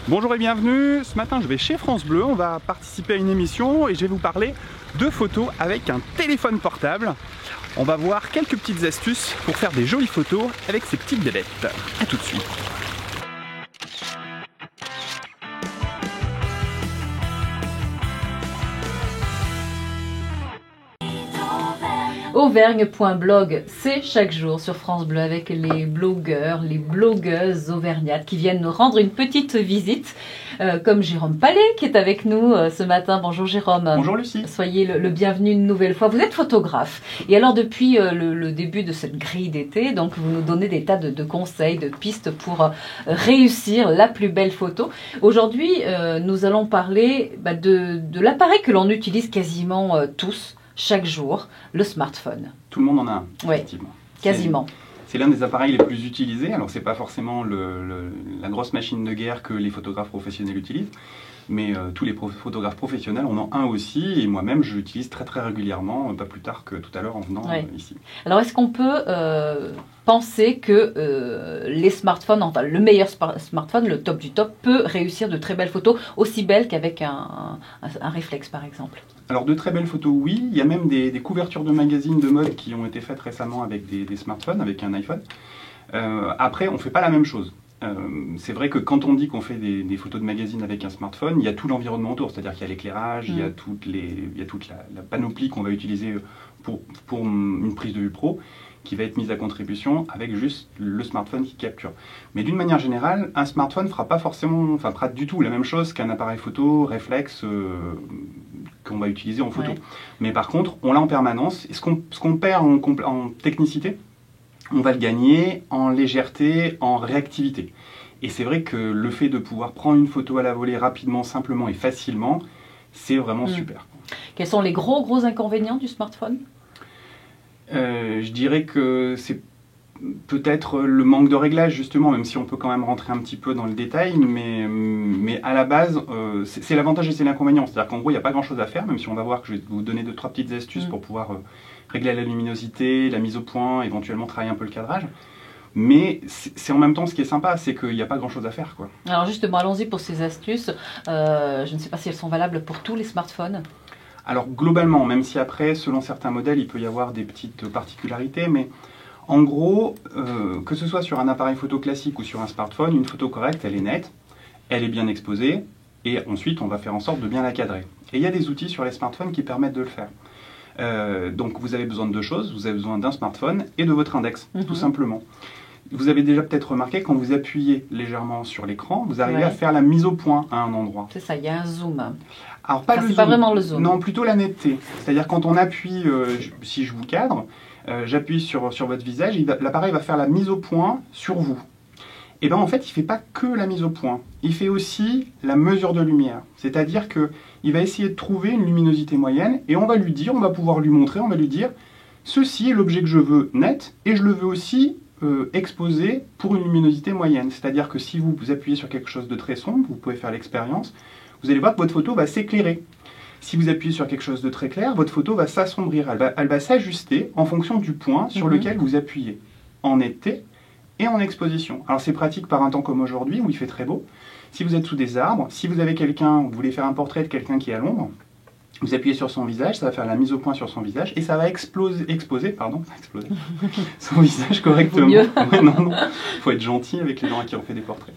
Bonjour et bienvenue, ce matin je vais chez France Bleu, on va participer à une émission et je vais vous parler de photos avec un téléphone portable. On va voir quelques petites astuces pour faire des jolies photos avec ces petites bébêtes. A tout de suite. Auvergne.blog, c'est chaque jour sur France Bleu avec les blogueurs, les blogueuses auvergnates qui viennent nous rendre une petite visite, comme Jérôme Palais qui est avec nous ce matin. Bonjour Jérôme. Bonjour Lucie. Soyez le bienvenu une nouvelle fois. Vous êtes photographe et alors depuis le début de cette grille d'été, donc vous nous donnez des tas de conseils, de pistes pour réussir la plus belle photo. Aujourd'hui, nous allons parler de l'appareil que l'on utilise quasiment tous. Chaque jour, le smartphone. Tout le monde en a un, Oui, effectivement. Quasiment. C'est l'un des appareils les plus utilisés. Alors, c'est pas forcément la grosse machine de guerre que les photographes professionnels utilisent, mais tous les photographes professionnels en ont un aussi, et moi-même, je l'utilise très très régulièrement, pas plus tard que tout à l'heure en venant ici. Alors, est-ce qu'on peut penser que les smartphones, enfin le meilleur smartphone, le top du top, peut réussir de très belles photos, aussi belles qu'avec un réflexe par exemple? Alors de très belles photos, oui. Il y a même des couvertures de magazines de mode qui ont été faites récemment avec des smartphones, avec un iPhone. Après, on ne fait pas la même chose. C'est vrai que quand on dit qu'on fait des photos de magazines avec un smartphone, il y a tout l'environnement autour, c'est-à-dire qu'il y a l'éclairage, il y a toute la panoplie qu'on va utiliser pour une prise de vue pro, qui va être mise à contribution avec juste le smartphone qui capture. Mais d'une manière générale, un smartphone fera pas du tout la même chose qu'un appareil photo réflexe qu'on va utiliser en photo. Ouais. Mais par contre, on l'a en permanence. Et ce qu'on perd en technicité, on va le gagner en légèreté, en réactivité. Et c'est vrai que le fait de pouvoir prendre une photo à la volée rapidement, simplement et facilement, c'est vraiment super. Quels sont les gros inconvénients du smartphone ? Je dirais que c'est peut-être le manque de réglage, justement, même si on peut quand même rentrer un petit peu dans le détail, mais à la base, c'est l'avantage et c'est l'inconvénient. C'est-à-dire qu'en gros, il n'y a pas grand-chose à faire, même si on va voir que je vais vous donner 2-3 petites astuces pour pouvoir régler la luminosité, la mise au point, éventuellement travailler un peu le cadrage. Mais c'est en même temps ce qui est sympa, c'est qu'il n'y a pas grand-chose à faire, quoi. Alors justement, allons-y pour ces astuces. Je ne sais pas si elles sont valables pour tous les smartphones. Alors globalement, même si après, selon certains modèles, il peut y avoir des petites particularités, mais en gros, que ce soit sur un appareil photo classique ou sur un smartphone, une photo correcte, elle est nette, elle est bien exposée, et ensuite on va faire en sorte de bien la cadrer. Et il y a des outils sur les smartphones qui permettent de le faire. Donc vous avez besoin de deux choses, vous avez besoin d'un smartphone et de votre index, tout simplement. Vous avez déjà peut-être remarqué, quand vous appuyez légèrement sur l'écran, vous arrivez à faire la mise au point à un endroit. C'est ça, il y a un zoom. Alors pas le zoom. Pas vraiment le zoom. Non, plutôt la netteté. C'est-à-dire quand on appuie, si je vous cadre, j'appuie sur votre visage, l'appareil va faire la mise au point sur vous. Et bien en fait, il ne fait pas que la mise au point, il fait aussi la mesure de lumière. C'est-à-dire qu'il va essayer de trouver une luminosité moyenne et on va pouvoir lui montrer, on va lui dire, ceci est l'objet que je veux net et je le veux aussi exposé pour une luminosité moyenne. C'est-à-dire que si vous appuyez sur quelque chose de très sombre, vous pouvez faire l'expérience, vous allez voir que votre photo va s'éclairer. Si vous appuyez sur quelque chose de très clair, votre photo va s'assombrir. Elle va s'ajuster en fonction du point sur lequel vous appuyez, en netteté et en exposition. Alors c'est pratique par un temps comme aujourd'hui, où il fait très beau. Si vous êtes sous des arbres, si vous avez vous voulez faire un portrait de quelqu'un qui est à l'ombre, vous appuyez sur son visage, ça va faire la mise au point sur son visage et ça va exposer son visage correctement. Il faut être gentil avec les gens à qui on fait des portraits.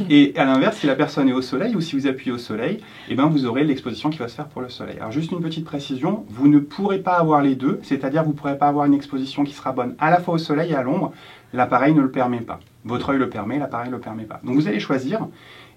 Et à l'inverse, si la personne est au soleil ou si vous appuyez au soleil, eh ben vous aurez l'exposition qui va se faire pour le soleil. Alors juste une petite précision, vous ne pourrez pas avoir les deux, c'est-à-dire vous ne pourrez pas avoir une exposition qui sera bonne à la fois au soleil et à l'ombre. L'appareil ne le permet pas. Votre œil le permet, l'appareil ne le permet pas. Donc vous allez choisir,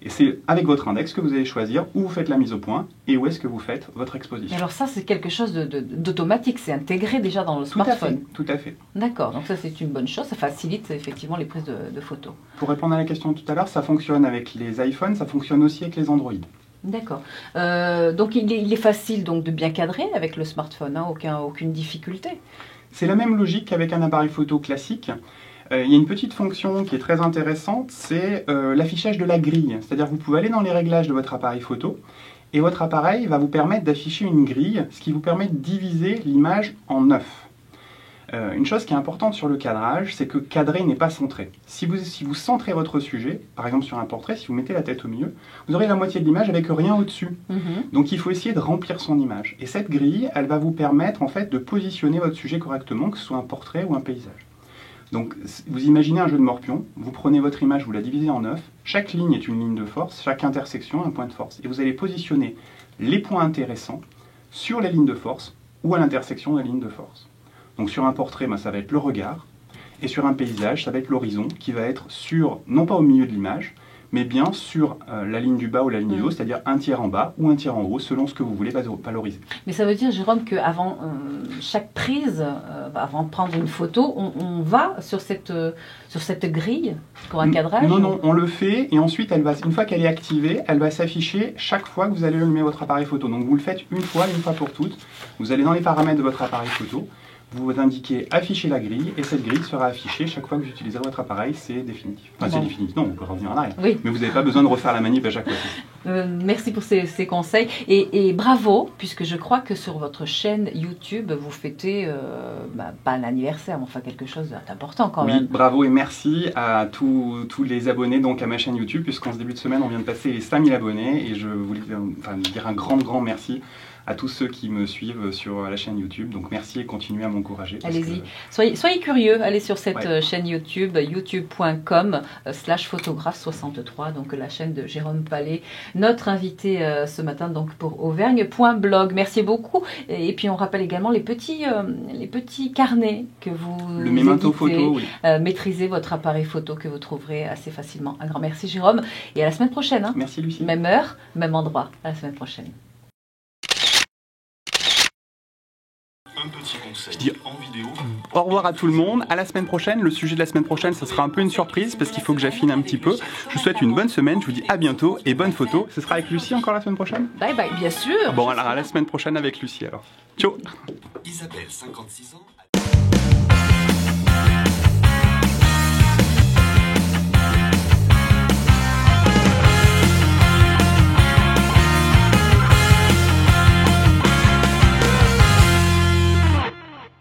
et c'est avec votre index que vous allez choisir où vous faites la mise au point et où est-ce que vous faites votre exposition. Alors ça, c'est quelque chose d'automatique, c'est intégré déjà dans le smartphone. Tout à fait. D'accord, donc ça c'est une bonne chose, ça facilite effectivement les prises de photos. Pour répondre à la question tout à l'heure, ça fonctionne avec les iPhones, ça fonctionne aussi avec les Android. D'accord. Donc il est facile donc, de bien cadrer avec le smartphone, hein, aucune difficulté. C'est la même logique qu'avec un appareil photo classique. Il y a une petite fonction qui est très intéressante, c'est l'affichage de la grille. C'est-à-dire que vous pouvez aller dans les réglages de votre appareil photo et votre appareil va vous permettre d'afficher une grille, ce qui vous permet de diviser l'image en 9. Une chose qui est importante sur le cadrage, c'est que cadrer n'est pas centré. Si vous centrez votre sujet, par exemple sur un portrait, si vous mettez la tête au milieu, vous aurez la moitié de l'image avec rien au-dessus. Donc il faut essayer de remplir son image. Et cette grille, elle va vous permettre en fait de positionner votre sujet correctement, que ce soit un portrait ou un paysage. Donc vous imaginez un jeu de morpion, vous prenez votre image, vous la divisez en 9, chaque ligne est une ligne de force, chaque intersection un point de force. Et vous allez positionner les points intéressants sur les lignes de force ou à l'intersection des lignes de force. Donc sur un portrait, ça va être le regard, et sur un paysage, ça va être l'horizon, qui va être sur, non pas au milieu de l'image, mais bien sur la ligne du bas ou la ligne du haut, c'est-à-dire un tiers en bas ou un tiers en haut, selon ce que vous voulez valoriser. Mais ça veut dire, Jérôme, qu'avant chaque prise, avant de prendre une photo, on va sur cette grille pour un cadrage? Non, on le fait, et ensuite, une fois qu'elle est activée, elle va s'afficher chaque fois que vous allez allumer votre appareil photo. Donc vous le faites une fois pour toutes. Vous allez dans les paramètres de votre appareil photo, vous indiquez afficher la grille, et cette grille sera affichée chaque fois que vous utiliserez votre appareil, c'est définitif. Enfin, c'est définitif, non, on peut revenir en arrière. Oui. Mais vous n'avez pas besoin de refaire la manip à chaque fois. Merci pour ces conseils, et bravo, puisque je crois que sur votre chaîne YouTube, vous fêtez, pas un anniversaire, mais enfin quelque chose d'important quand même. Oui, bravo et merci à tous les abonnés donc à ma chaîne YouTube, puisqu'en ce début de semaine, on vient de passer les 5000 abonnés, et je voulais dire un grand merci à tous ceux qui me suivent sur la chaîne YouTube. Donc merci et continuez à m'encourager. Allez-y, soyez curieux, allez sur cette chaîne YouTube, youtube.com/photographe63, donc la chaîne de Jérôme Palais, notre invité ce matin donc pour Auvergne.blog. Merci beaucoup. Et puis on rappelle également les petits carnets que vous le memento photo, oui. Maîtrisez votre appareil photo que vous trouverez assez facilement. Un grand merci Jérôme, et à la semaine prochaine. Hein. Merci Lucie. Même heure, même endroit, à la semaine prochaine. Un petit conseil Je dis en vidéo. Au revoir à tout le monde, à la semaine prochaine. Le sujet de la semaine prochaine, ça sera un peu une surprise parce qu'il faut que j'affine un petit peu. Je vous souhaite une bonne semaine, je vous dis à bientôt et bonne photo. Ce sera avec Lucie encore la semaine prochaine? Bye bye, bien sûr. Bon, alors à la semaine prochaine avec Lucie alors. Ciao. Isabelle, 56 ans.